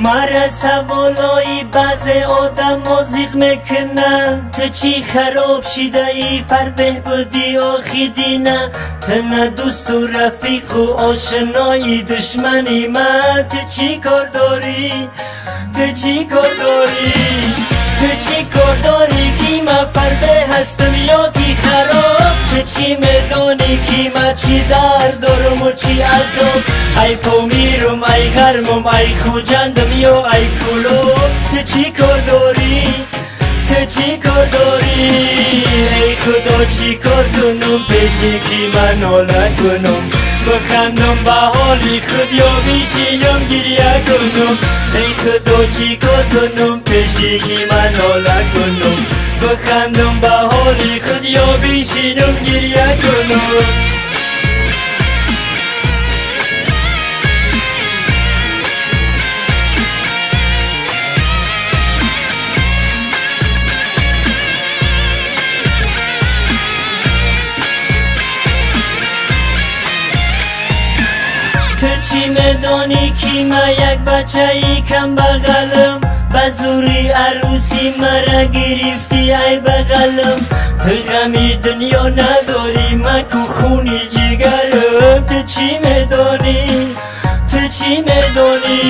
مرا سوالای بعض آدم مازیق میکنن تو چی خراب شده ای فر بهبودی آخی دینه تو نه دوست و رفیق و آشنایی دشمنی من تو چی کار داری تو چی کار داری تو چی کار داری کی من فرده هستم یا کی خراب تو چی میدانی کی من چی درد دارم و چی عذاب ای پامیرم ای غرمم ای خوجندم یا ای کلوب تو چی کار داری تو چی کار داری ای خدا چی کار کنم پیشی کی من ناله کنم بخندم به حالی خود یا بیشینم گریه کنم ای خدا چی کار کنم پیشی کی من ناله کنم بخندم به حالی خود یا بیشینم گریه کنم تو چی میدانی که من یک بچه ای کم بغلم بزوری عروسی مرا گرفتی ای بغلم تو غمی دنیا نداری من کو خونی جگرم تو چی میدانی تو چی میدانی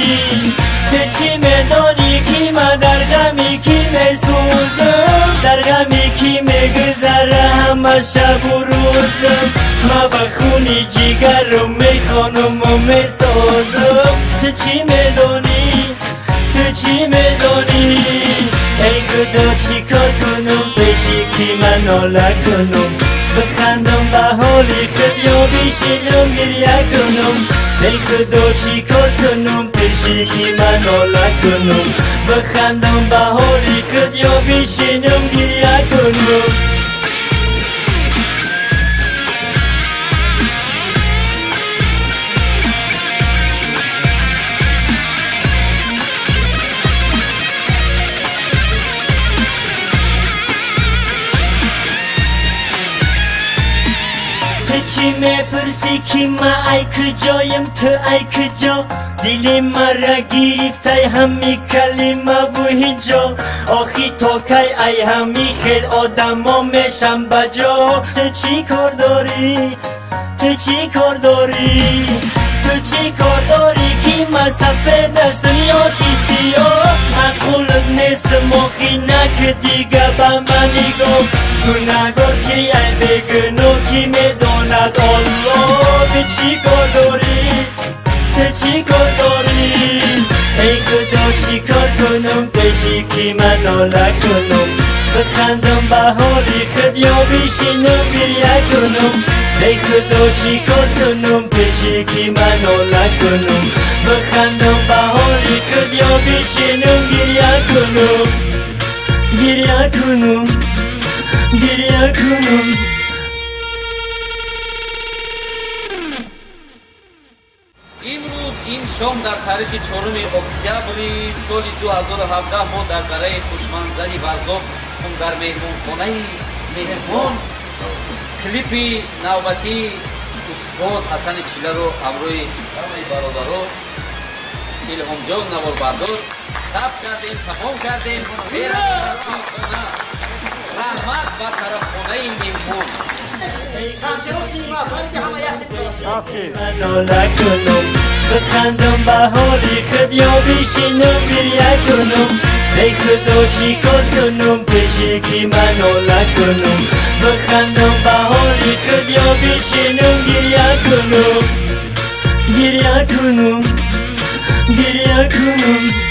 تو چی میدانی که من در غمی کی میسوزم در غمی کی میگذره همه شب و روزم من به خونی جگرم میخوانم و میسازم تو چی میدانی تو چی میدانی ای خدا چی کار کنم پیشی کی من ناله کنم بخندم به حالی خود یا بیشینم گریه کنم ای خدا چی کار کنم پیشی کی من ناله کنم بخندم به حالی خود یا بیشینم گریه کنم چی میپرسی که من ای کجایم تو ای کجا دل مرا گرفته همی کلمه و هجا آخی تا کی ای همی خیل آدم ها میشم بجا تو چی کار داری تو چی کار داری تو چی کار داری که من سفید هستم یا کی سیاه من قلب نیستم آخی نک دیگه به من نگاه گناهگار کی ای بگناه کی میداند الله تو چی کار داری تو چی کار داری ای خدا چی کار کنم پیشی کی من ناله کنم بخندم به حالی خود یا بیشینم گریه کنم ای خدا چی کار کنم پیشی کی من ناله کنم بخندم به حالی خود یا بیشینم گریه کنم گریه کنم گریه کنم امروز این شام در تاریخ 4 اکتبر سال 2017 ما در قلعه خوشمنظری ورزاب در مهمانخانه مهمان کلیپ نوبتی استاد حسن چیله رو همراه همه برادران الهام جان نواربردار ثبت کردیم تمام کردیم رحمت و طرفخانه مهمان ناله کنم بخندم به حالی خود یا بیشینم گریه کنم ای خدا چی کار کنم پیشی کی من ناله کنم بخندم به حالی خود یا بیشینم گریه کنم گریه کنم گریه کنم